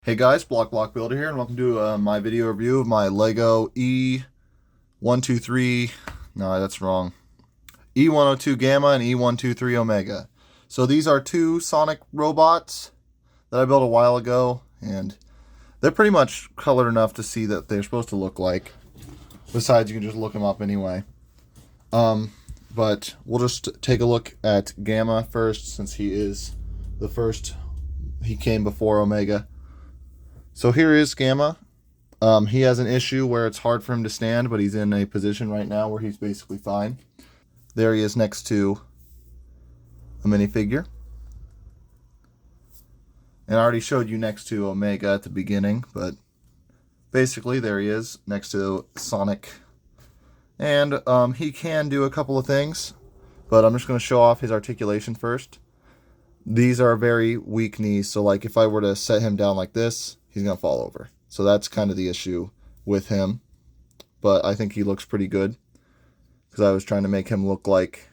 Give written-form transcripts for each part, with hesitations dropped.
Hey guys, Block Builder here, and welcome to my video review of my Lego E-123, no that's wrong, E-102 Gamma and E-123 Omega. So these are two Sonic robots that I built a while ago, and they're pretty much colored enough to see that they're supposed to look like. Besides, you can just look them up anyway. But we'll just take a look at Gamma first, since he is the first, he came before Omega. So here is Gamma. He has an issue where it's hard for him to stand, but he's in a position right now where he's basically fine. There he is next to a minifigure. And I already showed you next to Omega at the beginning, but basically there he is next to Sonic. And he can do a couple of things, but I'm just going to show off his articulation first. These are very weak knees, so like if I were to set him down like this, he's going to fall over. So that's kind of the issue with him. But I think he looks pretty good, because I was trying to make him look like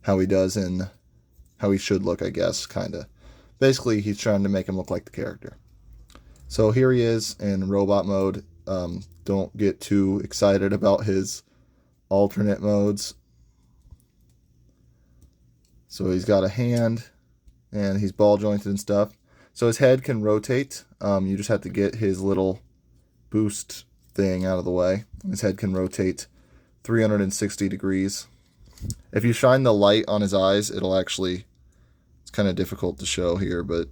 how he does in, how he should look, I guess, kind of. Basically, he's trying to make him look like the character. So here he is in robot mode. Don't get too excited about his alternate modes. So he's got a hand, and he's ball jointed and stuff. So his head can rotate. You just have to get his little boost thing out of the way. His head can rotate 360 degrees. If you shine the light on his eyes, it'll actually, it's kind of difficult to show here, but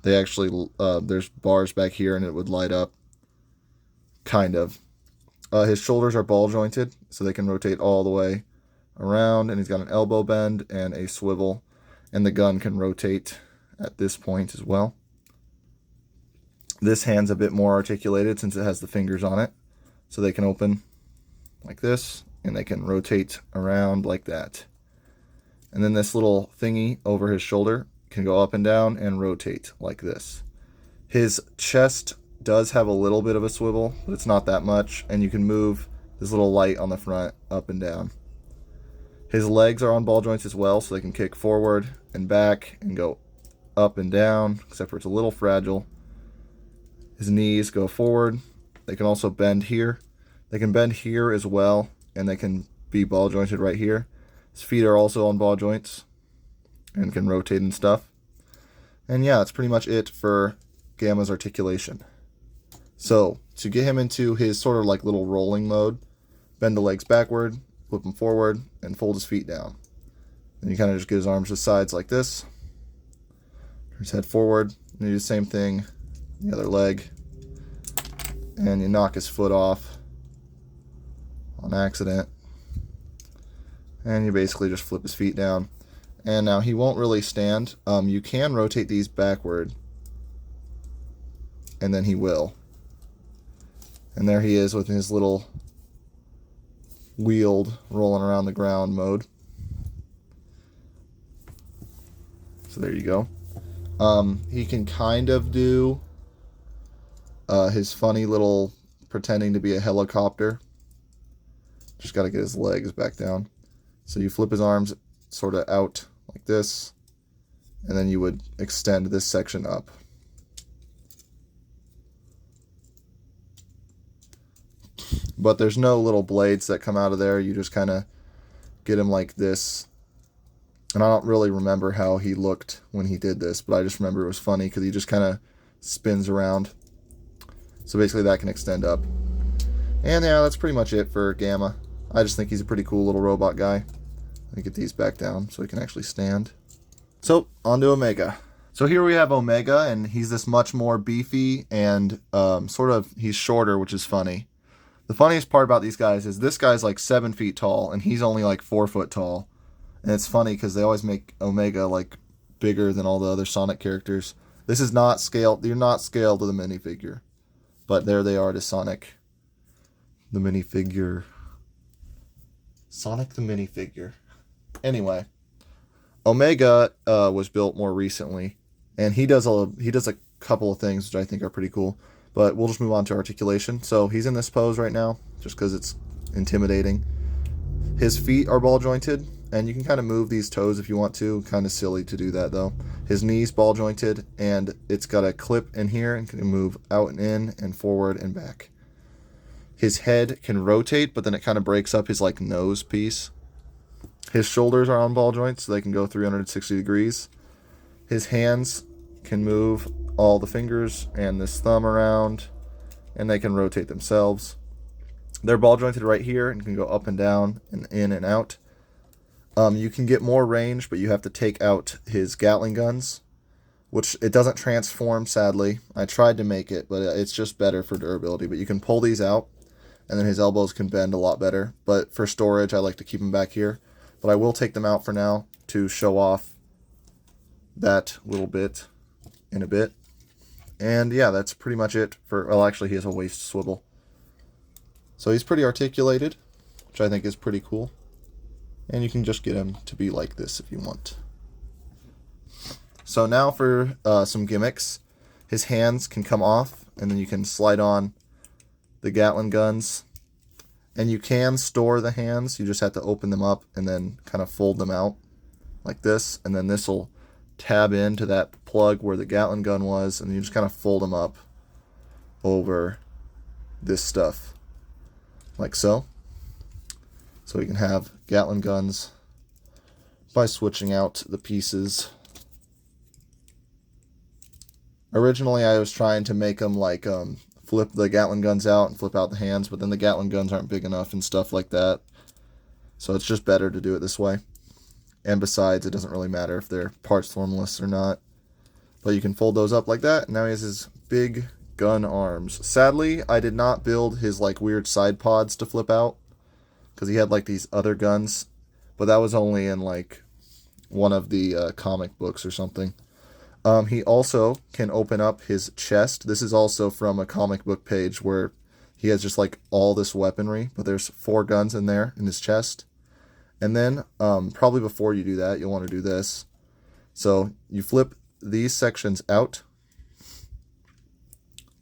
they actually, there's bars back here and it would light up, kind of. His shoulders are ball jointed, so they can rotate all the way around, and he's got an elbow bend and a swivel, and the gun can rotate at this point as well. This hand's a bit more articulated since it has the fingers on it, so they can open like this, and they can rotate around like that. And then this little thingy over his shoulder can go up and down and rotate like this. His chest does have a little bit of a swivel, but it's not that much, and you can move this little light on the front up and down. His legs are on ball joints as well, so they can kick forward and back and go up and down, except for it's a little fragile. His knees go forward. They can also bend here. They can bend here as well, and they can be ball jointed right here. His feet are also on ball joints and can rotate and stuff. And yeah, that's pretty much it for Gamma's articulation. So to get him into his sort of like little rolling mode, bend the legs backward, flip him forward, and fold his feet down. Then you kind of just get his arms to the sides like this. Turn his head forward, and you do the same thing, the other leg, and you knock his foot off on accident. And you basically just flip his feet down. And now he won't really stand. You can rotate these backward, and then he will. And there he is with his little wheeled, rolling around the ground mode. So there you go. He can kind of do his funny little pretending to be a helicopter. Just got to get his legs back down. So you flip his arms sort of out like this, and then you would extend this section up. But there's no little blades that come out of there. You just kind of get him like this. And I don't really remember how he looked when he did this, but I just remember it was funny because he just kind of spins around. So basically that can extend up. And yeah, that's pretty much it for Gamma. I just think he's a pretty cool little robot guy. Let me get these back down so he can actually stand. So, on to Omega. So here we have Omega, and he's this much more beefy and he's shorter, which is funny. The funniest part about these guys is this guy's like 7 feet tall, and he's only like 4 foot tall. And it's funny because they always make Omega like bigger than all the other Sonic characters. This is not scaled. You're not scaled to the minifigure. But there they are to Sonic, the minifigure. Sonic the minifigure. Anyway, Omega was built more recently, and he does a couple of things which I think are pretty cool. But we'll just move on to articulation. So he's in this pose right now, just because it's intimidating. His feet are ball jointed, and you can kind of move these toes if you want to. Kind of silly to do that though. His knees ball jointed, and it's got a clip in here and can move out and in and forward and back. His head can rotate, but then it kind of breaks up his like nose piece. His shoulders are on ball joints, so they can go 360 degrees. His hands can move all the fingers and this thumb around, and they can rotate themselves. They're ball jointed right here and can go up and down and in and out. You can get more range, but you have to take out his Gatling guns, which it doesn't transform, sadly. I tried to make it, but it's just better for durability. But you can pull these out, and then his elbows can bend a lot better. But for storage, I like to keep them back here. But I will take them out for now to show off that little bit in a bit. And yeah, that's pretty much it for, well, actually he has a waist swivel. So he's pretty articulated, which I think is pretty cool. And you can just get him to be like this if you want. So now for some gimmicks. His hands can come off, and then you can slide on the Gatling guns. And you can store the hands. You just have to open them up and then kind of fold them out like this. And then this will tab into that plug where the Gatling gun was, and you just kind of fold them up over this stuff like so. So we can have Gatling guns by switching out the pieces. Originally I was trying to make them like flip the Gatling guns out and flip out the hands, but then the Gatling guns aren't big enough and stuff like that. So it's just better to do it this way. And besides, it doesn't really matter if they're parts formless or not. But you can fold those up like that. And now he has his big gun arms. Sadly, I did not build his like weird side pods to flip out, because he had like these other guns, but that was only in like one of the comic books or something. He also can open up his chest. This is also from a comic book page where he has just like all this weaponry, but there's 4 guns in there in his chest. And then probably before you do that, you'll want to do this. So you flip these sections out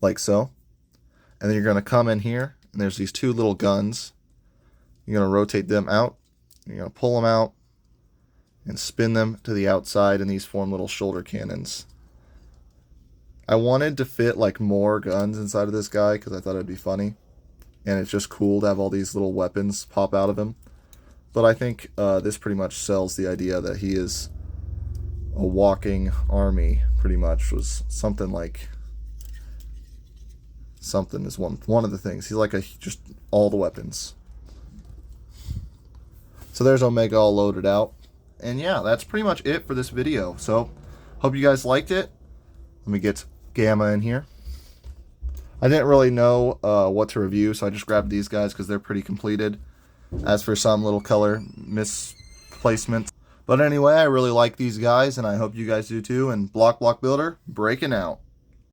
like so, and then you're going to come in here, and there's these 2 little guns. You're going to rotate them out. You're going to pull them out and spin them to the outside, and these form little shoulder cannons. I wanted to fit like more guns inside of this guy because I thought it'd be funny, and it's just cool to have all these little weapons pop out of him. But I think this pretty much sells the idea that he is a walking army, pretty much. Was something like, something is one of the things. He's like just all the weapons. So there's Omega all loaded out. And yeah, that's pretty much it for this video. So hope you guys liked it. Let me get Gamma in here. I didn't really know what to review, so I just grabbed these guys because they're pretty completed. As for some little color misplacements. But anyway, I really like these guys, and I hope you guys do too. And Block Builder, breaking out.